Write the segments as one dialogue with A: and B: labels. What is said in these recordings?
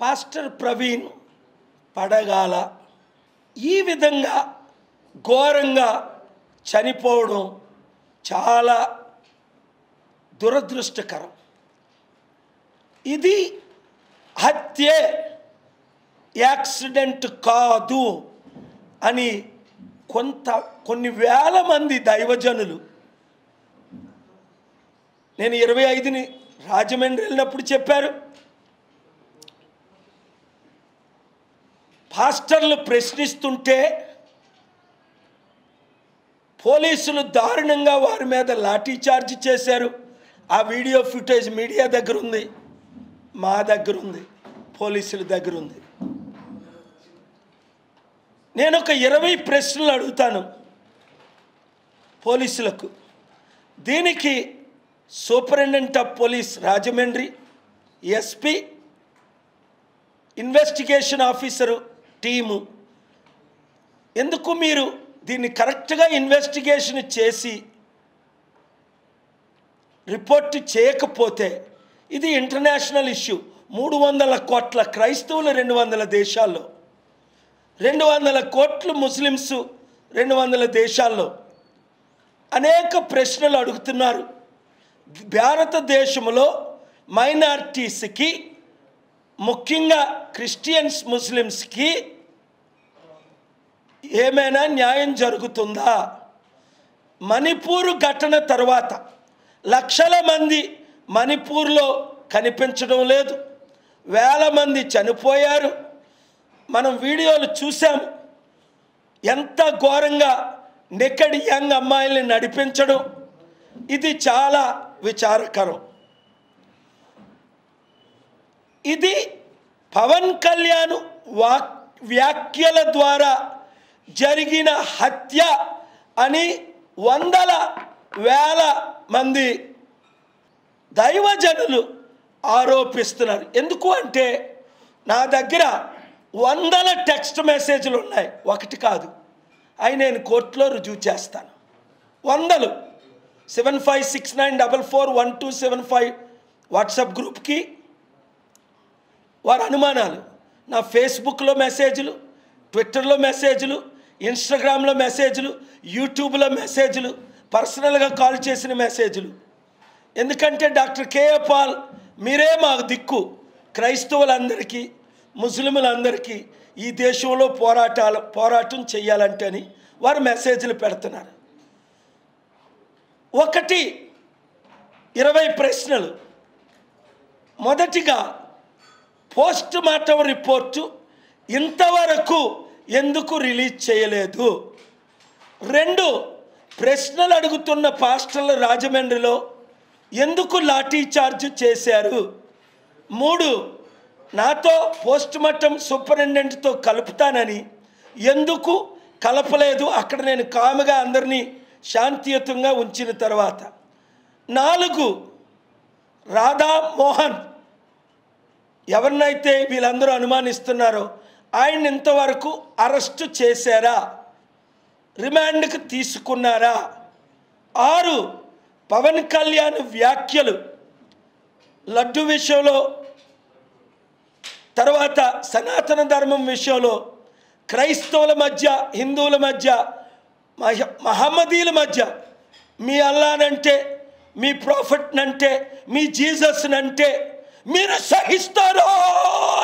A: Pastor Praveen పడగాల ఈ విధంగా ఘోరంగా చనిపోవడం చాలా దురదృష్టకరం. ఇది హత్యే, యాక్సిడెంట్ కాదు అని కొన్ని వేల మంది దైవజనులు, నేను 25ని రాజమండ్రి వెళ్ళినప్పుడు చెప్పారు, పాస్టర్లు ప్రశ్నిస్తుంటే పోలీసులు దారుణంగా వారి మీద లాఠీ చార్జ్ చేశారు. ఆ వీడియో ఫుటేజ్ మీడియా దగ్గర ఉంది, మా దగ్గర ఉంది, పోలీసుల దగ్గర ఉంది. నేను ఒక 20 ప్రశ్నలు అడుగుతాను పోలీసులకు. దీనికి superintendent of police Rajahmundry, SP, investigation officer team, ఎందుకు మీరు దీన్ని కరెక్ట్గా ఇన్వెస్టిగేషన్ చేసి రిపోర్ట్ చేయకపోతే, ఇది ఇంటర్నేషనల్ ఇష్యూ. 300 కోట్ల క్రైస్తవులు 200 దేశాల్లో, 200 కోట్లు ముస్లిమ్స్ 200 దేశాల్లో అనేక ప్రశ్నలు అడుగుతున్నారు. భారతదేశంలో మైనారిటీస్కి, ముఖ్యంగా క్రిస్టియన్స్, ముస్లిమ్స్కి ఏమైనా న్యాయం జరుగుతుందా? మణిపూర్ ఘటన తర్వాత లక్షల మంది మణిపూర్లో కనిపించడం లేదు, వేల మంది చనిపోయారు. మనం వీడియోలు చూసాము. ఎంత ఘోరంగా నెకెడ్ యంగ్ అమ్మాయిల్ని నడిపించడం, ఇది చాలా విచారకరం. ఇది పవన్ కళ్యాణ్ వ్యాఖ్యల ద్వారా జరిగిన హత్య అని వందల వేల మంది దైవజనులు ఆరోపిస్తున్నారు. ఎందుకు అంటే నా దగ్గర వందల టెక్స్ట్ మెసేజ్లు ఉన్నాయి, ఒకటి కాదు. అవి నేను కోర్టులో రుజువు చేస్తాను. వందలు. 7569441275 వాట్సాప్ గ్రూప్కి వారి అనుమానాలు, నా ఫేస్బుక్లో మెసేజ్లు, ట్విట్టర్లో మెసేజ్లు, ఇన్స్టాగ్రామ్లో మెసేజ్లు, యూట్యూబ్లో మెసేజ్లు, పర్సనల్గా కాల్ చేసిన మెసేజ్లు. ఎందుకంటే డాక్టర్ కేఏ పాల్ మీరే మాకు దిక్కు, క్రైస్తవులందరికీ, ముస్లింలందరికీ ఈ దేశంలో పోరాటం చేయాలంటే అని వారు మెసేజ్లు పెడుతున్నారు. 20 ప్రశ్నలు. మొదటిగా, పోస్ట్ మార్టం రిపోర్టు ఇంతవరకు ఎందుకు రిలీజ్ చేయలేదు? 2, ప్రశ్నలు అడుగుతున్న పాస్టర్లు రాజమండ్రిలో ఎందుకు లాఠీ చార్జ్ చేశారు? 3, నాతో పోస్ట్ మార్టం సూపరింటెండెంట్తో కలుపుతానని ఎందుకు కలపలేదు? అక్కడ నేను కాముగా అందరినీ శాంతియుతంగా ఉంచిన తర్వాత. 4, రాధా మోహన్ ఎవరినైతే వీళ్ళందరూ అనుమానిస్తున్నారో ఆయన ఇంతవరకు అరెస్టు చేశారా, రిమాండ్కి తీసుకున్నారా? 6, పవన్ కళ్యాణ్ వ్యాఖ్యలు లడ్డు విషయంలో, తర్వాత సనాతన ధర్మం విషయంలో, క్రైస్తవుల మధ్య, హిందువుల మధ్య, మహమ్మదీల మధ్య, మీ అల్లానంటే, మీ ప్రాఫెట్నంటే, మీ జీసస్నంటే మీరు సహిస్తారో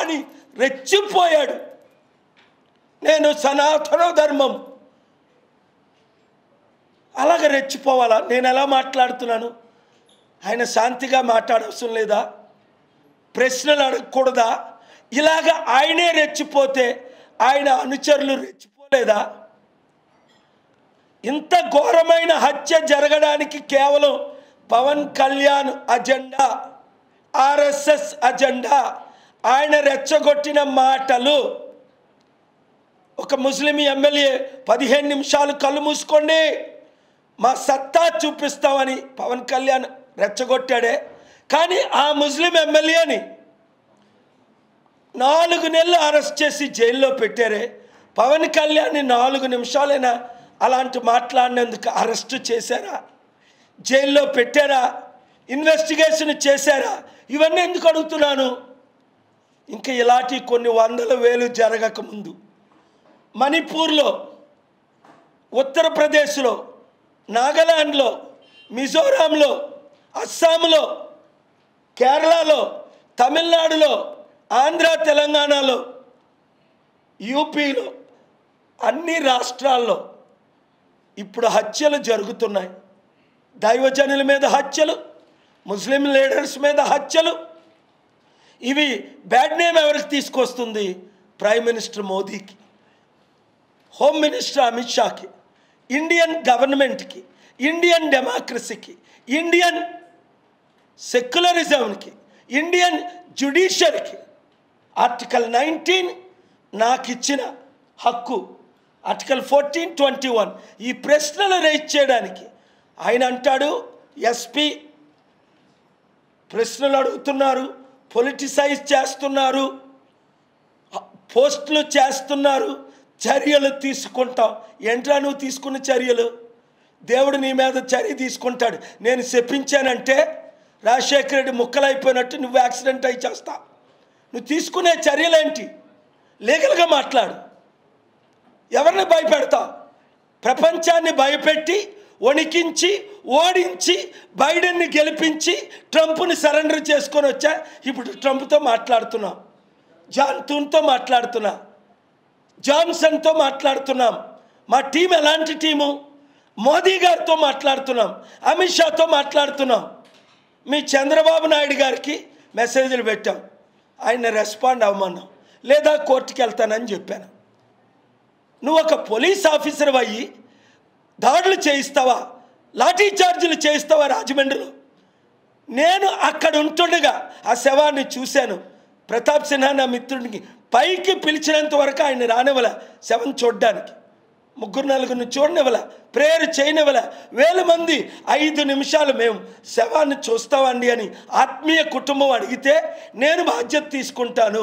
A: అని రెచ్చిపోయాడు. నేను సనాతన ధర్మం, అలాగ రెచ్చిపోవాలా? నేను ఎలా మాట్లాడుతున్నాను? ఆయన శాంతిగా మాట్లాడవసరం లేదా? ప్రశ్నలు అడగకూడదా? ఇలాగ ఆయనే రెచ్చిపోతే ఆయన అనుచరులు రెచ్చిపోలేదా? ఇంత ఘోరమైన హత్య జరగడానికి కేవలం Pawan Kalyan agenda, RSS agenda, ఆయన రెచ్చగొట్టిన మాటలు. ఒక ముస్లిం ఎమ్మెల్యే 15 నిమిషాలు కళ్ళు మూసుకోండి, మా సత్తా చూపిస్తామని పవన్ కళ్యాణ్ రెచ్చగొట్టాడే. కానీ ఆ ముస్లిం ఎమ్మెల్యేని 4 నెలలు అరెస్ట్ చేసి జైల్లో పెట్టారే. పవన్ కళ్యాణ్ని 4 నిమిషాలైనా అలాంటి మాట్లాడినందుకు అరెస్టు చేశారా? జైల్లో పెట్టారా? ఇన్వెస్టిగేషన్ చేశారా? ఇవన్నీ ఎందుకు అడుగుతున్నాను? ఇంకా ఇలాంటి కొన్ని వందల వేలు జరగకముందు మణిపూర్లో, ఉత్తరప్రదేశ్లో, నాగాలాండ్లో, మిజోరాంలో, అస్సాంలో, కేరళలో, తమిళనాడులో, ఆంధ్ర తెలంగాణలో, యూపీలో, అన్ని రాష్ట్రాల్లో ఇప్పుడు హత్యలు జరుగుతున్నాయి. దైవజనుల మీద హత్యలు, ముస్లిం లీడర్స్ మీద హత్యలు. ఇవి బ్యాడ్ నేమ్ ఎవరికి తీసుకొస్తుంది? ప్రైమ్ మినిస్టర్ మోదీకి, హోమ్ మినిస్టర్ అమిత్ షాకి, ఇండియన్ గవర్నమెంట్కి, ఇండియన్ డెమోక్రసీకి, ఇండియన్ సెక్యులరిజంకి, ఇండియన్ జ్యుడిషియరీకి. ఆర్టికల్ 19 నాకు ఇచ్చిన హక్కు, ఆర్టికల్ 1421 ఈ ప్రశ్నలు రైజ్ చేయడానికి. ఆయన అంటాడు ఎస్పీ ప్రశ్నలు అడుగుతున్నారు, పొలిటిసైజ్ చేస్తున్నారు, పోస్టులు చేస్తున్నారు, చర్యలు తీసుకుంటాం. ఏంట్రా నువ్వు తీసుకున్న చర్యలు? దేవుడు నీ మీద చర్య తీసుకుంటాడు. నేను చెప్పించానంటే రాజశేఖర రెడ్డి ముక్కలైపోయినట్టు నువ్వు యాక్సిడెంట్ అయి చేస్తా. నువ్వు తీసుకునే చర్యలేంటి? లీగల్గా మాట్లాడు. ఎవరిని భయపెడతావు? ప్రపంచాన్ని భయపెట్టి, వణికించి, ఓడించి, బైడెన్ని గెలిపించి, ట్రంప్ని సరెండర్ చేసుకొని వచ్చా. ఇప్పుడు ట్రంప్తో మాట్లాడుతున్నాం, జాన్తూన్తో మాట్లాడుతున్నా, జాన్సన్తో మాట్లాడుతున్నాం. మా టీం ఎలాంటి టీము? మోదీ గారితో మాట్లాడుతున్నాం, అమిత్ షాతో మాట్లాడుతున్నాం. మీ చంద్రబాబు నాయుడు గారికి మెసేజ్లు పెట్టాం, ఆయన రెస్పాండ్ అవ్వమన్నాం, లేదా కోర్టుకి వెళ్తానని చెప్పాను. నువ్వు ఒక పోలీస్ ఆఫీసర్ అయ్యి దాడులు చేయిస్తావా? లాఠీ చార్జీలు చేయిస్తావా రాజమండ్రిలో? నేను అక్కడ ఉంటుండగా ఆ శవాన్ని చూశాను. ప్రతాప్ సిన్హా నా మిత్రుడికి పైకి పిలిచినంత వరకు ఆయన రానివ్వల శవం చూడడానికి. 3-4 చూడనివ్వల, ప్రేయర్ చేయనివ్వల. 1000 మంది 5 నిమిషాలు మేము శవాన్ని చూస్తామండి అని ఆత్మీయ కుటుంబం అడిగితే నేను బాధ్యత తీసుకుంటాను,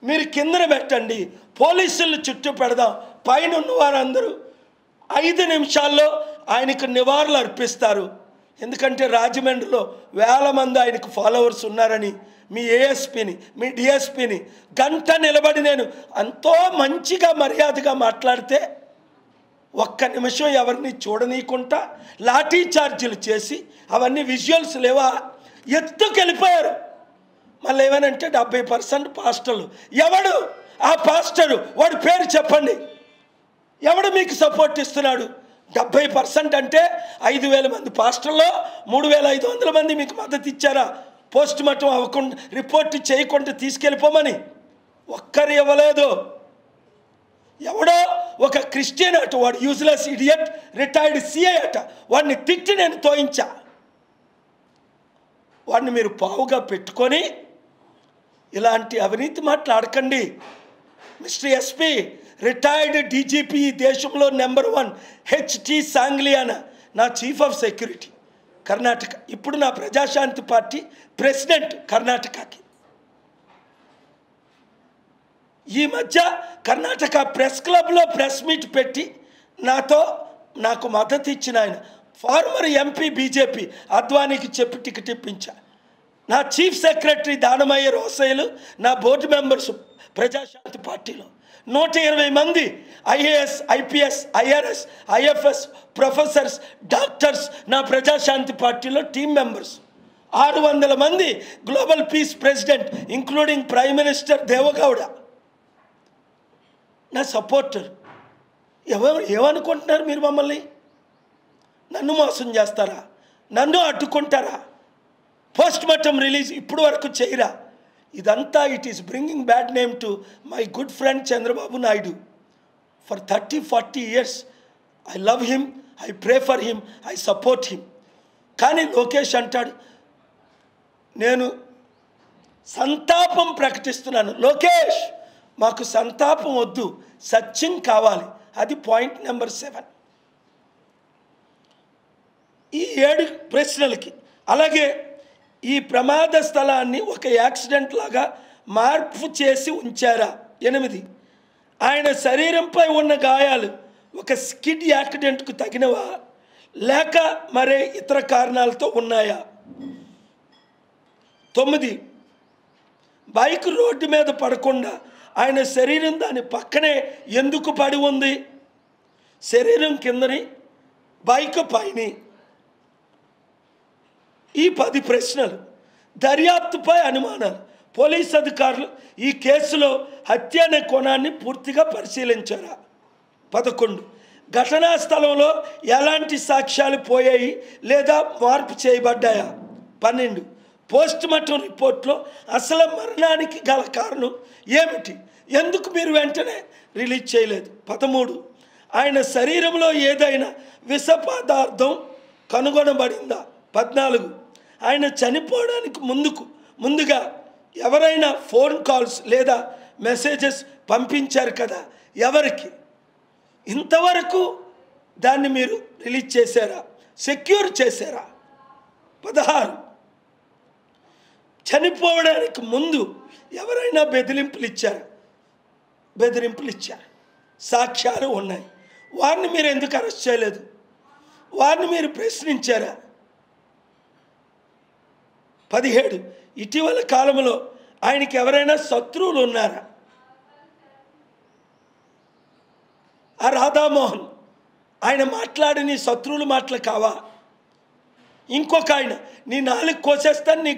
A: మీరు కిందన పెట్టండి, పోలీసులు చుట్టూ పెడదాం. పైన ఉన్న వారందరూ 5 నిమిషాల్లో ఆయనకు నివాళులు అర్పిస్తారు. ఎందుకంటే రాజమండ్రిలో 1000 మంది ఆయనకు ఫాలోవర్స్ ఉన్నారని మీ ఏఎస్పీని, మీ డిఎస్పీని గంట నిలబడి నేను ఎంతో మంచిగా మర్యాదగా మాట్లాడితే 1 నిమిషం ఎవరిని చూడనీయకుండా లాఠీ చార్జీలు చేసి అవన్నీ విజువల్స్ లేవా ఎత్తుకెళ్ళిపోయారు. మళ్ళీ ఏమనంటే 70% పాస్టర్లు. ఎవడు ఆ పాస్టరు? వాడి పేరు చెప్పండి. ఎవడు మీకు సపోర్ట్ ఇస్తున్నాడు? 70% అంటే 5000 మంది పాస్టర్లో 3500 మంది మీకు మద్దతు ఇచ్చారా? పోస్ట్ మార్టం అవ్వకుండా, రిపోర్ట్ చేయకుండా తీసుకెళ్ళిపోమని ఒక్కరు ఇవ్వలేదు. ఎవడో ఒక క్రిస్టియన్ అట, వాడు యూజ్లెస్ ఇడియట్ రిటైర్డ్ సిఐ అట, వాడిని తిట్టి నేను తోయించా. వాడిని మీరు పావుగా పెట్టుకొని ఇలాంటి అవినీతి మాట్లాడకండి. మిస్టర్ ఎస్పీ, రిటైర్డ్ డీజీపీ, దేశంలో నెంబర్ 1 హెచ్టి సాంగ్లియానా నా చీఫ్ ఆఫ్ సెక్యూరిటీ కర్ణాటక, ఇప్పుడు నా ప్రజాశాంతి పార్టీ ప్రెసిడెంట్ కర్ణాటకకి. ఈ మధ్య కర్ణాటక ప్రెస్ క్లబ్లో ప్రెస్ మీట్ పెట్టి నాకు మద్దతు ఇచ్చిన ఆయన ఫార్మర్ ఎంపీ బీజేపీ అద్వానీకి చెప్పి టికెట్ ఇప్పించా. నా చీఫ్ సెక్రటరీ దానమయ్య రోసయ్యలు, నా బోర్డు మెంబర్స్ ప్రజాశాంతి పార్టీలో 120 మంది IAS, IPS, IRS, IFS professors, doctors నా ప్రజాశాంతి పార్టీలో టీం మెంబర్స్. 600 మంది global peace president including prime minister Deve Gowda నా సపోర్టర్. ఏమనుకుంటున్నారు మీరు? మమ్మల్ని నన్ను మోసం చేస్తారా? నన్ను అడ్డుకుంటారా? పోస్ట్ మార్టం రిలీజ్ ఇప్పుడు వరకు చేయరా? ఇదంతా it is bringing bad name to my good friend Chandrababu Naidu. For 30-40 years I love him, I pray for him, I support him. కానీ లోకేష్ అంటాడు నేను సంతాపం ప్రకటిస్తున్నాను. లోకేష్, మాకు సంతాపం వద్దు, సత్యం కావాలి. అది పాయింట్ నెంబర్ 7. ఈ 7 ప్రశ్నలకి. అలాగే ఈ ప్రమాద స్థలాన్ని ఒక యాక్సిడెంట్ లాగా మార్పు చేసి ఉంచారా? 8. ఆయన శరీరంపై ఉన్న గాయాలు ఒక స్కిడ్ యాక్సిడెంట్కు తగినవా లేక మరే ఇతర కారణాలతో ఉన్నాయా? 9. బైక్ రోడ్డు మీద పడకుండా ఆయన శరీరం దాని పక్కనే ఎందుకు పడి ఉంది? శరీరం కిందని, బైక్ పైన. ఈ 10 ప్రశ్నలు, దర్యాప్తుపై అనుమానాలు. పోలీస్ అధికారులు ఈ కేసులో హత్య అనే కోణాన్ని పూర్తిగా పరిశీలించారా? 11, ఘటనా స్థలంలో ఎలాంటి సాక్ష్యాలు పోయాయి లేదా మార్పు చేయబడ్డాయా? 12, పోస్ట్ మార్టం రిపోర్ట్లో అసలు మరణానికి గల కారణం ఏమిటి? ఎందుకు మీరు వెంటనే రిలీజ్ చేయలేదు? 13, ఆయన శరీరంలో ఏదైనా విష పదార్థం కనుగొనబడిందా? 14, ఆయన చనిపోవడానికి ముందుగా ఎవరైనా ఫోన్ కాల్స్ లేదా మెసేజెస్ పంపించారు కదా, ఎవరికి? ఇంతవరకు దాన్ని మీరు రిలీజ్ చేశారా? సెక్యూర్ చేశారా? 16, చనిపోవడానికి ముందు ఎవరైనా బెదిరింపులు ఇచ్చారు? సాక్ష్యాలు ఉన్నాయి. వారిని మీరు ఎందుకు అరెస్ట్ చేయలేదు? వారిని మీరు ప్రశ్నించారా? 17, ఇటీవల కాలంలో ఆయనకి ఎవరైనా శత్రువులు ఉన్నారా? ఆ రాధామోహన్ ఆయన మాట్లాడిన శత్రువుల మాటలు కావా? ఇంకొక ఆయన, నీ నాలుగు కోసేస్తాను, నీ